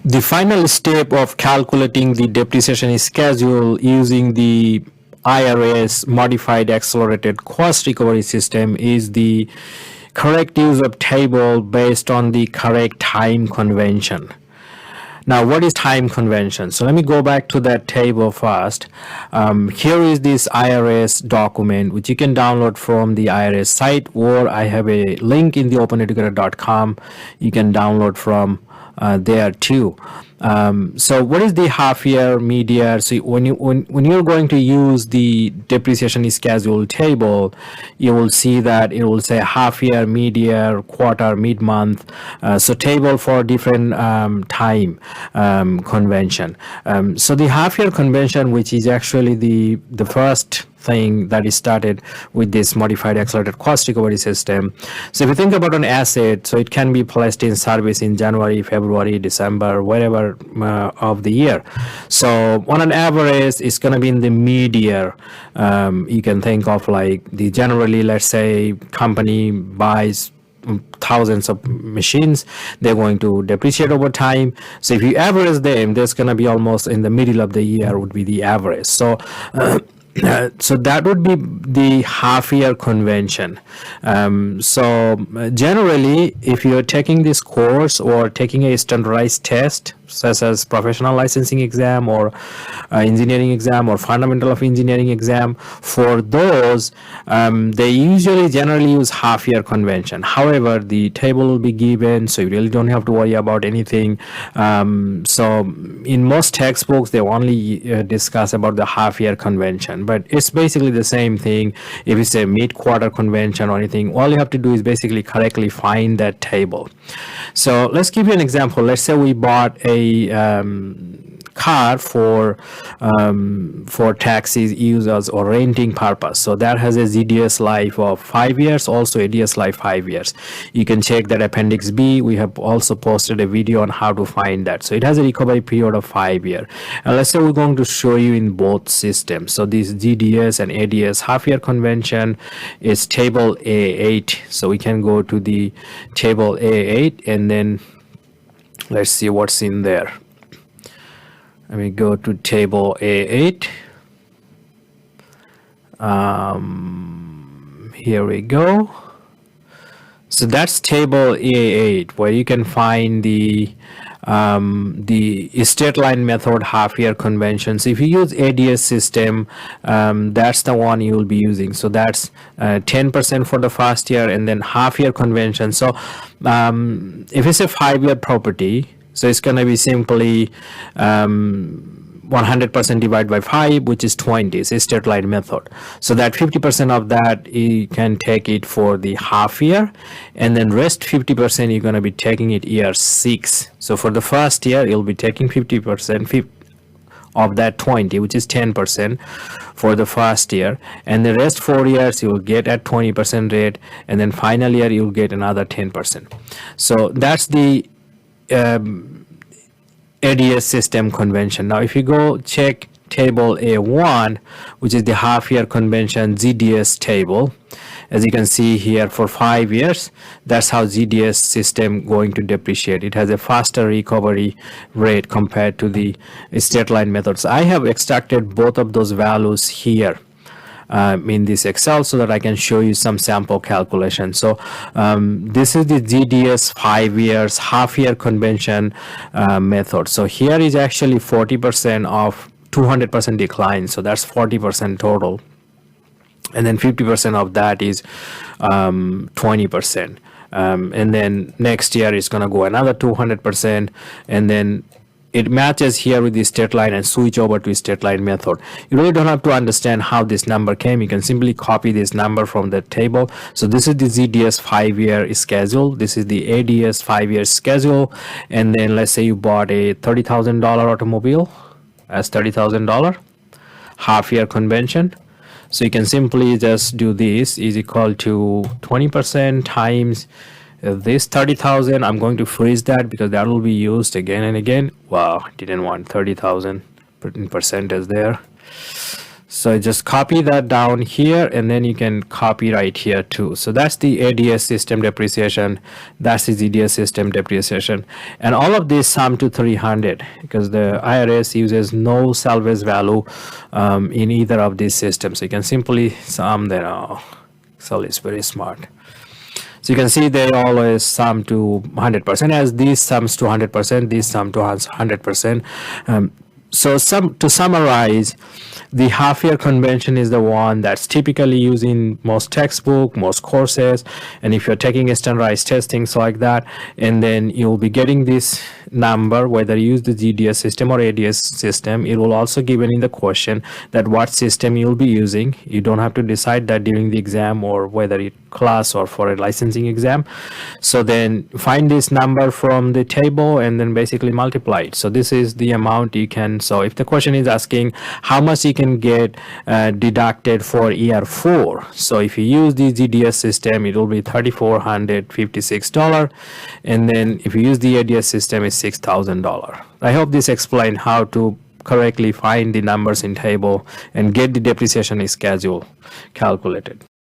The final step of calculating the depreciation schedule using the IRS modified accelerated cost recovery system is the correct use of table based on the correct time convention. Now, what is time convention? So let me go back to that table first. Here is this IRS document, which you can download from the IRS site, or I have a link in the openeducator.com. You can download from there too. So what is the half year, mid-year? So when you're going to use the depreciation schedule table, you will see that it will say half year, mid-year, quarter, mid-month. So table for different time convention. So the half year convention, which is actually the first thing that is started with this modified accelerated cost recovery system. So if you think about an asset, so it can be placed in service in January, February, December, wherever of the year. So on an average, it's going to be in the mid-year. You can think of like the generally, let's say company buys thousands of machines, they're going to depreciate over time. So if you average them, there's going to be almost in the middle of the year would be the average. So so that would be the half year convention. So generally, if you're taking this course or taking a standardized test such as professional licensing exam or engineering exam or fundamental of engineering exam, for those they usually generally use half year convention. However, the table will be given, so you really don't have to worry about anything. So in most textbooks they only discuss about the half year convention, but it's basically the same thing. If it's a mid-quarter convention or anything, all you have to do is basically correctly find that table. So let's give you an example. Let's say we bought a car for taxis users or renting purpose. So that has a ZDS life of 5 years, also ADS life 5 years. You can check that Appendix B. We have also posted a video on how to find that. So it has a recovery period of 5 years. And let's say we're going to show you in both systems. So this GDS and ADS half year convention is table A8. So we can go to the table A8 and then let's see what's in there. Let me go to table A8. Here we go. So that's table A8, where you can find the straight line method half year convention. So if you use ADS system, that's the one you will be using. So that's 10% for the first year and then half year convention. So if it's a 5 year property, so it's going to be simply 100% divided by 5, which is 20. It's a straight line method. So that 50% of that you can take it for the half year, and then rest 50% you're going to be taking it year 6. So for the first year you'll be taking 50% of that 20, which is 10% for the first year, and the rest 4 years you will get at 20% rate, and then final year you'll get another 10%. So that's the ADS system convention. Now if you go check table A1, which is the half year convention ZDS table, as you can see here, for 5 years, that's how ZDS system going to depreciate. It has a faster recovery rate compared to the straight line methods. I have extracted both of those values here in this Excel so that I can show you some sample calculation. So this is the GDS 5 years half year convention method. So here is actually 40% of 200% decline. So that's 40% total. And then 50% of that is 20%. And then next year it's going to go another 200%. And then it matches here with the straight line and switch over to straight line method. You really don't have to understand how this number came. You can simply copy this number from the table. So this is the ZDS 5 year schedule. This is the ADS 5 year schedule. And then let's say you bought a $30,000 automobile as $30,000 half year convention. So you can simply just do this is equal to 20% times this 30,000. I'm going to freeze that because that will be used again and again. Wow, didn't want 30,000 in percentage there. So just copy that down here, and then you can copy right here too. So that's the ADS system depreciation, that's the GDS system depreciation, and all of this sum to 300 because the IRS uses no salvage value in either of these systems. So you can simply sum them. Oh, Excel is very smart. So you can see they always sum to 100%. As these sums to 100%, these sum to 100%. So to summarize, the half-year convention is the one that's typically used in most textbook, most courses, and if you're taking a standardized test, things like that, and then you'll be getting this number, whether you use the GDS system or ADS system. It will also given in the question that what system you'll be using. You don't have to decide that during the exam or whether it class or for a licensing exam. So then find this number from the table and then basically multiply it. So this is the amount you can. So if the question is asking how much you can get deducted for year 4, so if you use the GDS system, it will be $3,456, and then if you use the ADS system, it's $6,000. I hope this explained how to correctly find the numbers in table and get the depreciation schedule calculated.